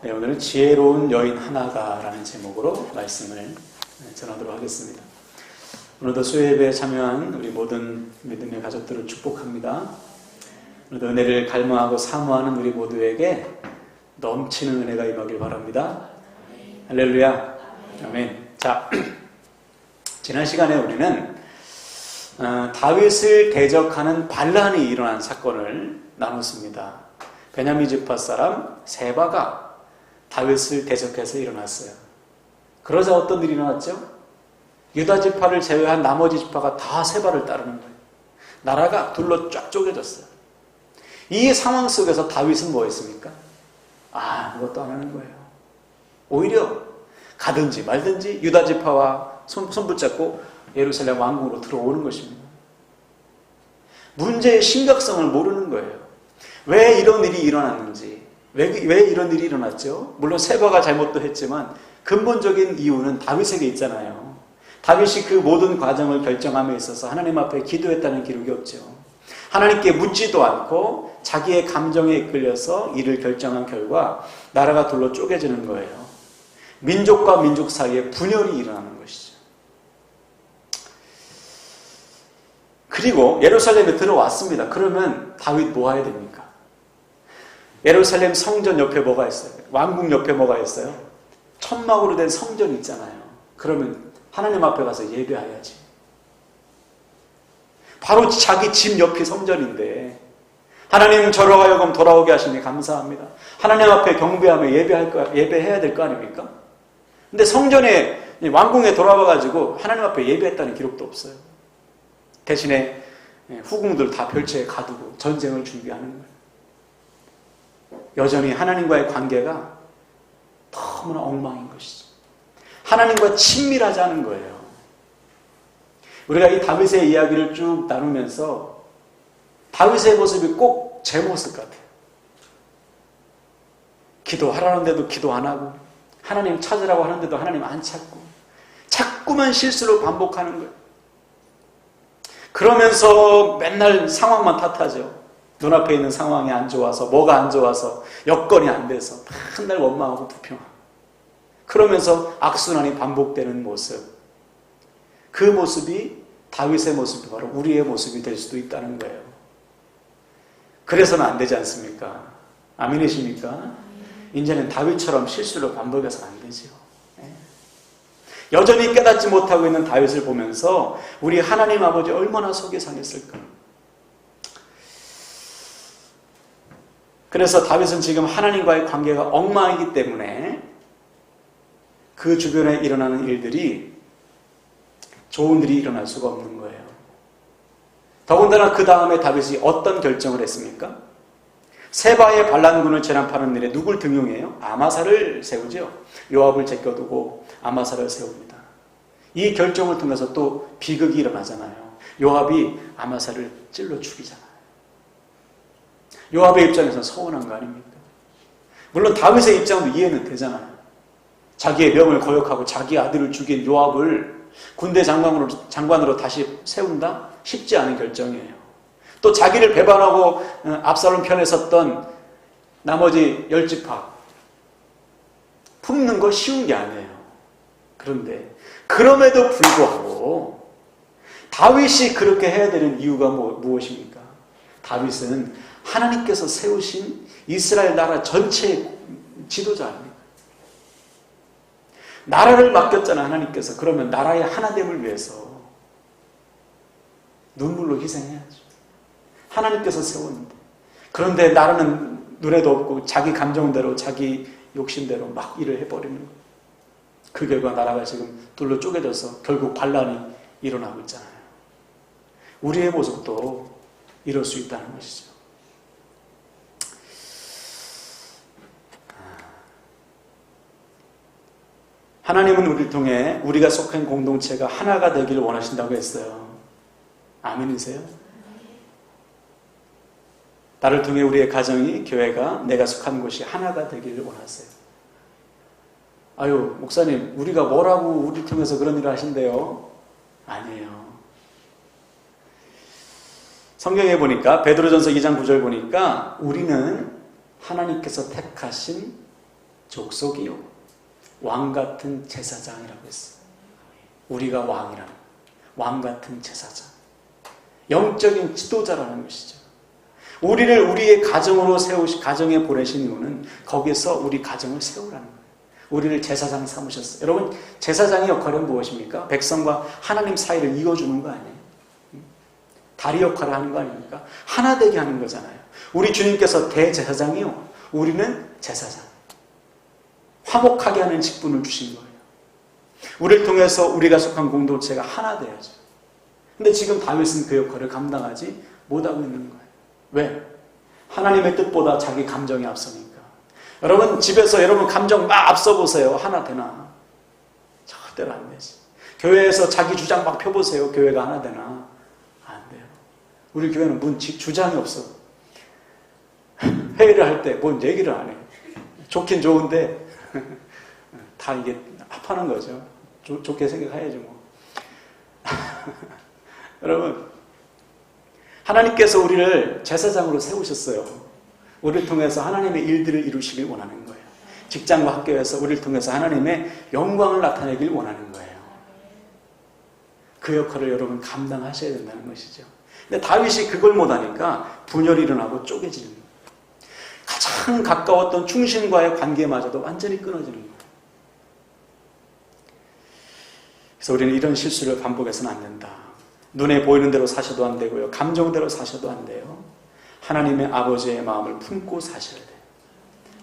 네, 오늘은 지혜로운 여인 하나가라는 제목으로 말씀을 전하도록 하겠습니다. 오늘도 수요예배에 참여한 우리 모든 믿음의 가족들을 축복합니다. 오늘도 은혜를 갈망하고 사모하는 우리 모두에게 넘치는 은혜가 임하길 바랍니다. 할렐루야. 아멘. 자, 지난 시간에 우리는 다윗을 대적하는 반란이 일어난 사건을 나눴습니다. 베냐민 지파 사람 세바가 다윗을 대적해서 일어났어요. 그러자 어떤 일이 일어났죠? 유다 지파를 제외한 나머지 지파가 다 세바를 따르는 거예요. 나라가 둘로 쫙 쪼개졌어요. 이 상황 속에서 다윗은 뭐 했습니까? 아무것도 안 하는 거예요. 오히려 가든지 말든지 유다 지파와 손 붙잡고 예루살렘 왕궁으로 들어오는 것입니다. 문제의 심각성을 모르는 거예요. 왜 이런 일이 일어났는지, 왜 이런 일이 일어났죠? 물론 세바가 잘못도 했지만 근본적인 이유는 다윗에게 있잖아요. 다윗이 그 모든 과정을 결정함에 있어서 하나님 앞에 기도했다는 기록이 없죠. 하나님께 묻지도 않고 자기의 감정에 이끌려서 일을 결정한 결과 나라가 둘로 쪼개지는 거예요. 민족과 민족 사이에 분열이 일어나는 것이죠. 그리고 예루살렘에 들어왔습니다. 그러면 다윗 뭐 해야 됩니까? 예루살렘 성전 옆에 뭐가 있어요? 왕궁 옆에 뭐가 있어요? 천막으로 된 성전이 있잖아요. 그러면 하나님 앞에 가서 예배해야지. 바로 자기 집 옆이 성전인데 하나님 저로 하여금 돌아오게 하시니 감사합니다. 하나님 앞에 경배하며 예배해야 될 거 아닙니까? 근데 성전에 왕궁에 돌아와가지고 하나님 앞에 예배했다는 기록도 없어요. 대신에 후궁들 다 별채에 가두고 전쟁을 준비하는 거예요. 여전히 하나님과의 관계가 너무나 엉망인 것이죠. 하나님과 친밀하지 않은 거예요. 우리가 이 다윗의 이야기를 쭉 나누면서 다윗의 모습이 꼭 제 모습 같아요. 기도하라는데도 기도 안 하고 하나님 찾으라고 하는데도 하나님 안 찾고 자꾸만 실수를 반복하는 거예요. 그러면서 맨날 상황만 탓하죠. 눈앞에 있는 상황이 안 좋아서, 뭐가 안 좋아서, 여건이 안 돼서 맨날 원망하고 불평하고 그러면서 악순환이 반복되는 모습, 그 모습이 다윗의 모습이 바로 우리의 모습이 될 수도 있다는 거예요. 그래서는 안 되지 않습니까? 아멘이십니까? 이제는 다윗처럼 실수를 반복해서 안 되죠. 여전히 깨닫지 못하고 있는 다윗을 보면서 우리 하나님 아버지 얼마나 속이 상했을까. 그래서 다윗은 지금 하나님과의 관계가 엉망이기 때문에 그 주변에 일어나는 일들이 좋은 일이 일어날 수가 없는 거예요. 더군다나 그 다음에 다윗이 어떤 결정을 했습니까? 세바의 반란군을 제압하는 일에 누굴 등용해요? 아마사를 세우죠. 요압을 제껴두고 아마사를 세웁니다. 이 결정을 통해서 또 비극이 일어나잖아요. 요압이 아마사를 찔러 죽이잖아요. 요압의 입장에서는 서운한 거 아닙니까? 물론 다윗의 입장도 이해는 되잖아요. 자기의 명을 거역하고 자기 아들을 죽인 요압을 군대 장관으로 다시 세운다? 쉽지 않은 결정이에요. 또 자기를 배반하고 압살롬 편에 섰던 나머지 10지파 품는 거 쉬운 게 아니에요. 그런데 그럼에도 불구하고 다윗이 그렇게 해야 되는 이유가 무엇입니까? 다윗은 하나님께서 세우신 이스라엘 나라 전체의 지도자 아닙니까? 나라를 맡겼잖아, 하나님께서. 그러면 나라의 하나됨을 위해서 눈물로 희생해야죠. 하나님께서 세웠는데. 그런데 나라는 눈에도 없고 자기 감정대로, 자기 욕심대로 막 일을 해버리는 거예요. 그 결과 나라가 지금 둘로 쪼개져서 결국 반란이 일어나고 있잖아요. 우리의 모습도 이럴 수 있다는 것이죠. 하나님은 우리를 통해 우리가 속한 공동체가 하나가 되기를 원하신다고 했어요. 아멘이세요? 나를 통해 우리의 가정이, 교회가, 내가 속한 곳이 하나가 되기를 원하세요. 아유, 목사님, 우리가 뭐라고 우리를 통해서 그런 일을 하신대요? 아니에요. 성경에 보니까 베드로전서 2장 9절 보니까 우리는 하나님께서 택하신 족속이요 왕 같은 제사장이라고 했어요. 우리가 왕이라는 왕 같은 제사장, 영적인 지도자라는 것이죠. 우리를 우리의 가정으로 가정에 보내신 이유는 거기서 우리 가정을 세우라는 거예요. 우리를 제사장 삼으셨어요. 여러분, 제사장의 역할은 무엇입니까? 백성과 하나님 사이를 이어주는 거 아니에요? 다리 역할을 하는 거 아닙니까? 하나 되게 하는 거잖아요. 우리 주님께서 대제사장이요, 우리는 제사장. 화목하게 하는 직분을 주신 거예요. 우리를 통해서 우리가 속한 공동체가 하나 돼야죠. 근데 지금 다윗은 그 역할을 감당하지 못하고 있는 거예요. 왜? 하나님의 뜻보다 자기 감정이 앞서니까. 여러분, 집에서 여러분 감정 막 앞서 보세요. 하나 되나? 절대로 안 되지. 교회에서 자기 주장 막 펴보세요. 교회가 하나 되나? 안 돼요. 우리 교회는 주장이 없어. 회의를 할 때 뭔 얘기를 안 해요. 좋긴 좋은데 다 이게 합하는 거죠. 좋게 생각해야지 뭐. 여러분, 하나님께서 우리를 제사장으로 세우셨어요. 우리를 통해서 하나님의 일들을 이루시길 원하는 거예요. 직장과 학교에서 우리를 통해서 하나님의 영광을 나타내길 원하는 거예요. 그 역할을 여러분 감당하셔야 된다는 것이죠. 근데 다윗이 그걸 못하니까 분열이 일어나고 쪼개지는 거예요. 가장 가까웠던 충신과의 관계마저도 완전히 끊어지는 거예요. 그래서 우리는 이런 실수를 반복해서는 안 된다. 눈에 보이는 대로 사셔도 안 되고요. 감정대로 사셔도 안 돼요. 하나님의 아버지의 마음을 품고 사셔야 돼요.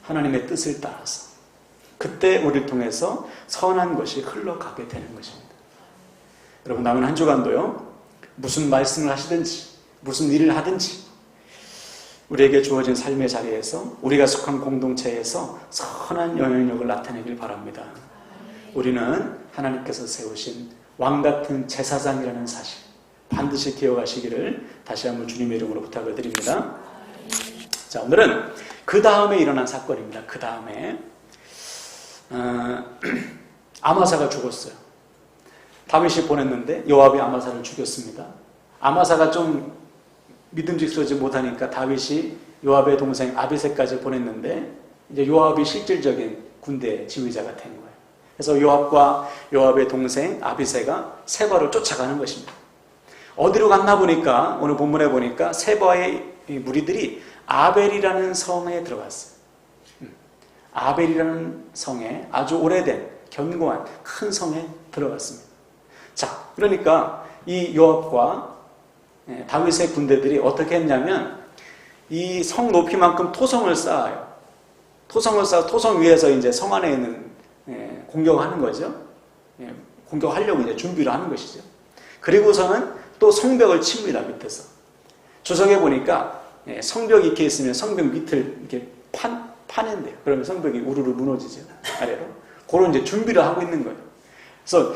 하나님의 뜻을 따라서. 그때 우리를 통해서 선한 것이 흘러가게 되는 것입니다. 여러분, 남은 한 주간도요, 무슨 말씀을 하시든지 무슨 일을 하든지 우리에게 주어진 삶의 자리에서 우리가 속한 공동체에서 선한 영향력을 나타내길 바랍니다. 우리는 하나님께서 세우신 왕같은 제사장이라는 사실 반드시 기억하시기를 다시 한번 주님의 이름으로 부탁을 드립니다. 자, 오늘은 그 다음에 일어난 사건입니다. 그 다음에 아마사가 죽었어요. 다윗이 보냈는데 요압이 아마사를 죽였습니다. 아마사가 좀 믿음직스러워지지 못하니까 다윗이 요압의 동생 아비새까지 보냈는데 이제 요압이 실질적인 군대 지휘자가 된 거예요. 그래서 요압과 요압의 동생 아비새가 세바로 쫓아가는 것입니다. 어디로 갔나 보니까 오늘 본문에 보니까 세바의 무리들이 아벨이라는 성에 들어갔어요. 아벨이라는 성에 아주 오래된 견고한 큰 성에 들어갔습니다. 자, 그러니까 이 요압과 다윗의 군대들이 어떻게 했냐면 이 성 높이만큼 토성을 쌓아요. 토성을 쌓아 토성 위에서 이제 성 안에 있는 공격하는 거죠. 공격하려고 이제 준비를 하는 것이죠. 그리고서는 또 성벽을 칩니다. 밑에서. 주석에 보니까 성벽이 이렇게 있으면 성벽 밑을 이렇게 파낸대요. 그러면 성벽이 우르르 무너지죠. 아래로. 그런 이제 준비를 하고 있는 거예요. 그래서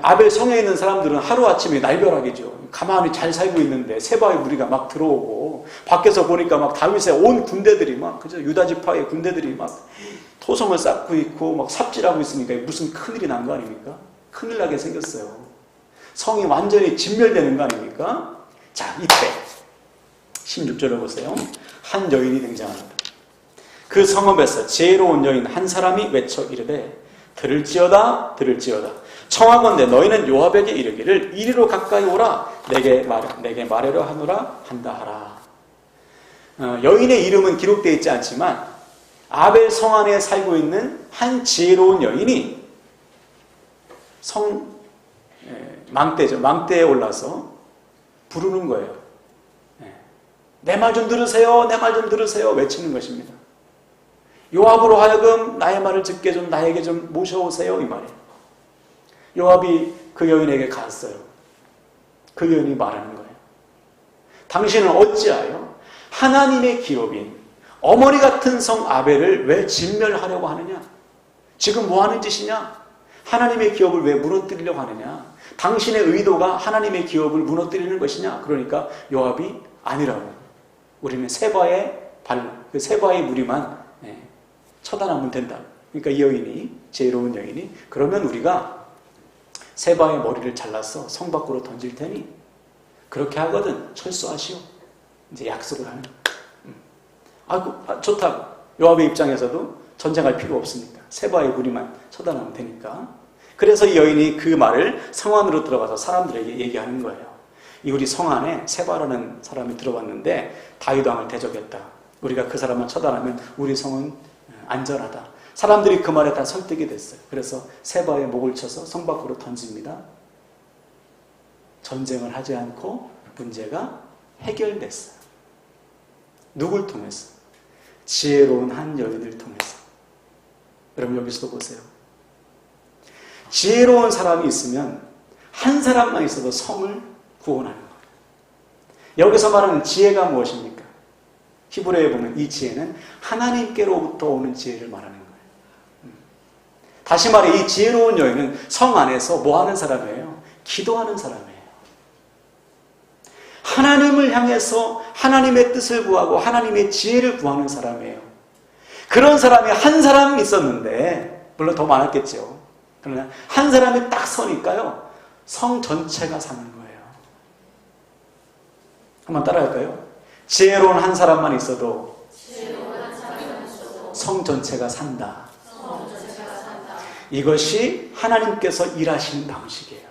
아벨 성에 있는 사람들은 하루아침에 날벼락이죠. 가만히 잘 살고 있는데 세바의 무리가 막 들어오고 밖에서 보니까 막 다윗의 온 군대들이 막 그죠? 유다 지파의 군대들이 막 토성을 쌓고 있고 막 삽질하고 있으니까 무슨 큰일이 난 거 아닙니까? 큰일 나게 생겼어요. 성이 완전히 진멸되는 거 아닙니까? 자, 이때 16절을 보세요. 한 여인이 등장합니다. 그 성읍에서 지혜로운 여인 한 사람이 외쳐 이르되 들을지어다 들을지어다 청하건대 너희는 요압에게 이르기를 이리로 가까이 오라 내게 말하려 하노라 한다 하라. 여인의 이름은 기록되어 있지 않지만 아벨 성 안에 살고 있는 한 지혜로운 여인이 망대죠. 망대에 올라서 부르는 거예요. 내 말 좀 들으세요. 내 말 좀 들으세요. 외치는 것입니다. 요압으로 하여금 나의 말을 듣게 좀 나에게 좀 모셔오세요. 이 말이에요. 요압이 그 여인에게 갔어요. 그 여인이 말하는 거예요. 당신은 어찌하여 하나님의 기업인 어머니 같은 성 아벨을 왜 진멸하려고 하느냐? 지금 뭐 하는 짓이냐? 하나님의 기업을 왜 무너뜨리려고 하느냐? 당신의 의도가 하나님의 기업을 무너뜨리는 것이냐? 그러니까 요압이 아니라고. 우리는 그 세바의 무리만 처단하면 된다. 그러니까 이 여인이, 지혜로운 여인이, 그러면 우리가 세바의 머리를 잘라서 성 밖으로 던질 테니 그렇게 하거든 철수하시오. 이제 약속을 하는. 좋다고. 요압의 입장에서도 전쟁할 필요 없으니까. 세바의 무리만 처단하면 되니까. 그래서 이 여인이 그 말을 성 안으로 들어가서 사람들에게 얘기하는 거예요. 이 우리 성 안에 세바라는 사람이 들어왔는데 다윗 왕을 대적했다. 우리가 그 사람만 처단하면 우리 성은 안전하다. 사람들이 그 말에 다 설득이 됐어요. 그래서 세바의 목을 쳐서 성 밖으로 던집니다. 전쟁을 하지 않고 문제가 해결됐어요. 누굴 통해서? 지혜로운 한 여인을 통해서. 여러분 여기서도 보세요. 지혜로운 사람이 있으면 한 사람만 있어도 성을 구원하는 거예요. 여기서 말하는 지혜가 무엇입니까? 히브리어에 보면 이 지혜는 하나님께로부터 오는 지혜를 말하는 거예요. 다시 말해 이 지혜로운 여인은 성 안에서 뭐 하는 사람이에요? 기도하는 사람이에요. 하나님을 향해서 하나님의 뜻을 구하고 하나님의 지혜를 구하는 사람이에요. 그런 사람이 한 사람 있었는데, 물론 더 많았겠죠. 그러나 한 사람이 딱 서니까요, 성 전체가 사는 거예요. 한번 따라할까요? 지혜로운 한 사람만 있어도 성 전체가 산다. 이것이 하나님께서 일하시는 방식이에요.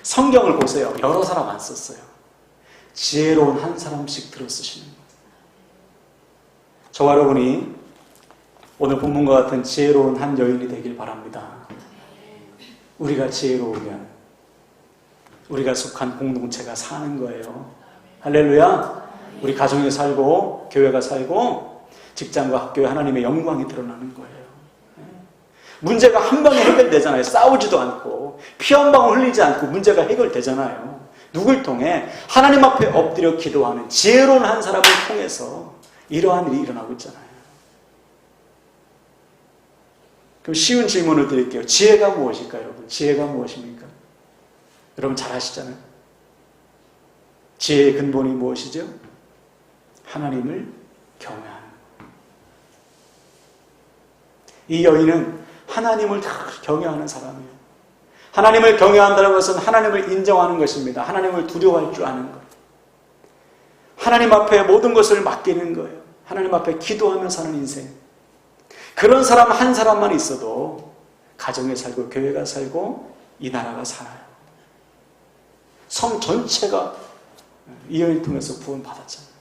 성경을 보세요. 여러 사람 안 썼어요. 지혜로운 한 사람씩 들어 쓰시는 거예요. 저와 여러분이 오늘 본문과 같은 지혜로운 한 여인이 되길 바랍니다. 우리가 지혜로우면 우리가 속한 공동체가 사는 거예요. 할렐루야. 우리 가정에 살고 교회가 살고 직장과 학교에 하나님의 영광이 드러나는 거예요. 문제가 한 방에 해결되잖아요. 싸우지도 않고 피 한 방울 흘리지 않고 문제가 해결되잖아요. 누굴 통해? 하나님 앞에 엎드려 기도하는 지혜로운 한 사람을 통해서 이러한 일이 일어나고 있잖아요. 그럼 쉬운 질문을 드릴게요. 지혜가 무엇일까요, 여러분? 지혜가 무엇입니까? 여러분 잘 아시잖아요. 지혜의 근본이 무엇이죠? 하나님을 경외하는 거예요. 이 여인은 하나님을 경외하는 사람이에요. 하나님을 경외한다는 것은 하나님을 인정하는 것입니다. 하나님을 두려워할 줄 아는 것. 하나님 앞에 모든 것을 맡기는 거예요. 하나님 앞에 기도하며 사는 인생. 그런 사람 한 사람만 있어도 가정에 살고 교회가 살고 이 나라가 살아요. 성 전체가 이 여인을 통해서 구원받았잖아요.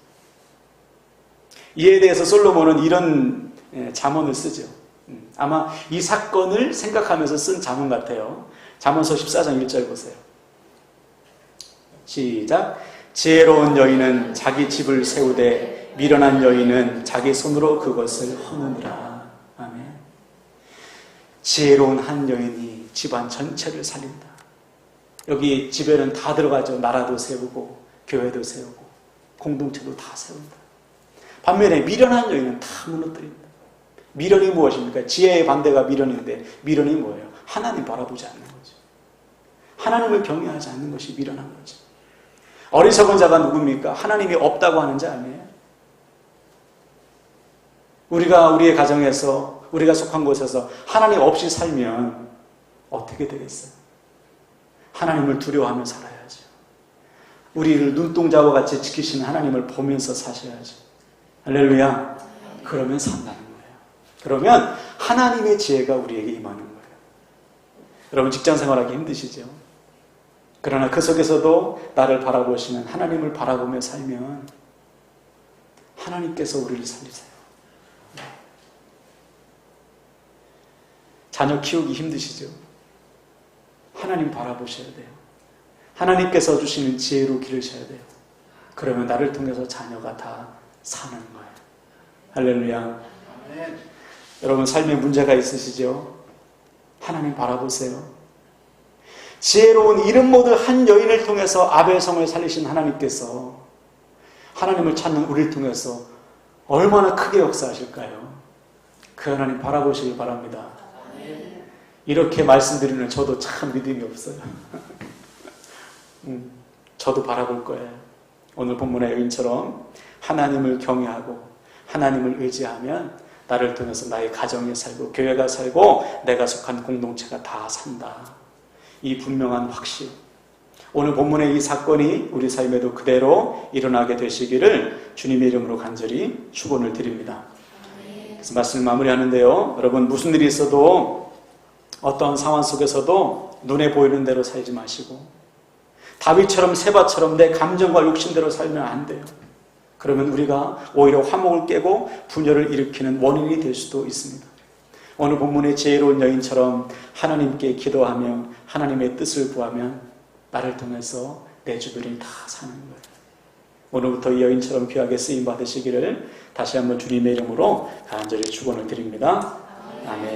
이에 대해서 솔로몬은 이런 잠언을 쓰죠. 아마 이 사건을 생각하면서 쓴 잠언 같아요. 잠언서 14장 1절 보세요. 시작. 지혜로운 여인은 자기 집을 세우되 미련한 여인은 자기 손으로 그것을 허느니라. 아멘. 지혜로운 한 여인이 집안 전체를 살린다. 여기 집에는 다 들어가죠. 나라도 세우고 교회도 세우고 공동체도 다 세운다. 반면에 미련한 여인은 다 무너뜨린다. 미련이 무엇입니까? 지혜의 반대가 미련인데 미련이 뭐예요? 하나님 바라보지 않는 거죠. 하나님을 경외하지 않는 것이 미련한 거죠. 어리석은 자가 누굽니까? 하나님이 없다고 하는 자 아니에요? 우리가 우리의 가정에서 우리가 속한 곳에서 하나님 없이 살면 어떻게 되겠어요? 하나님을 두려워하며 살아야죠. 우리를 눈동자와 같이 지키시는 하나님을 보면서 사셔야죠. 할렐루야. 그러면 산다는 거예요. 그러면 하나님의 지혜가 우리에게 임하는 거예요. 여러분 직장 생활하기 힘드시죠? 그러나 그 속에서도 나를 바라보시는 하나님을 바라보며 살면 하나님께서 우리를 살리세요. 자녀 키우기 힘드시죠? 하나님 바라보셔야 돼요. 하나님께서 주시는 지혜로 기르셔야 돼요. 그러면 나를 통해서 자녀가 다 사는 거예요. 할렐루야. 아멘. 여러분 삶에 문제가 있으시죠? 하나님 바라보세요. 지혜로운 이름 모두 한 여인을 통해서 아벨성을 살리신 하나님께서 하나님을 찾는 우리를 통해서 얼마나 크게 역사하실까요? 그 하나님 바라보시길 바랍니다. 이렇게 말씀드리는 저도 참 믿음이 없어요. 저도 바라볼 거예요. 오늘 본문의 여인처럼 하나님을 경외하고 하나님을 의지하면 나를 통해서 나의 가정이 살고 교회가 살고 내가 속한 공동체가 다 산다. 이 분명한 확신. 오늘 본문의 이 사건이 우리 삶에도 그대로 일어나게 되시기를 주님의 이름으로 간절히 축원을 드립니다. 그래서 말씀을 마무리하는데요. 여러분, 무슨 일이 있어도 어떤 상황 속에서도 눈에 보이는 대로 살지 마시고 다윗처럼 세바처럼 내 감정과 욕심대로 살면 안 돼요. 그러면 우리가 오히려 화목을 깨고 분열을 일으키는 원인이 될 수도 있습니다. 오늘 본문의 지혜로운 여인처럼 하나님께 기도하며 하나님의 뜻을 구하면 나를 통해서 내 주변이 다 사는 거예요. 오늘부터 이 여인처럼 귀하게 쓰임 받으시기를 다시 한번 주님의 이름으로 간절히 축원을 드립니다. 아멘.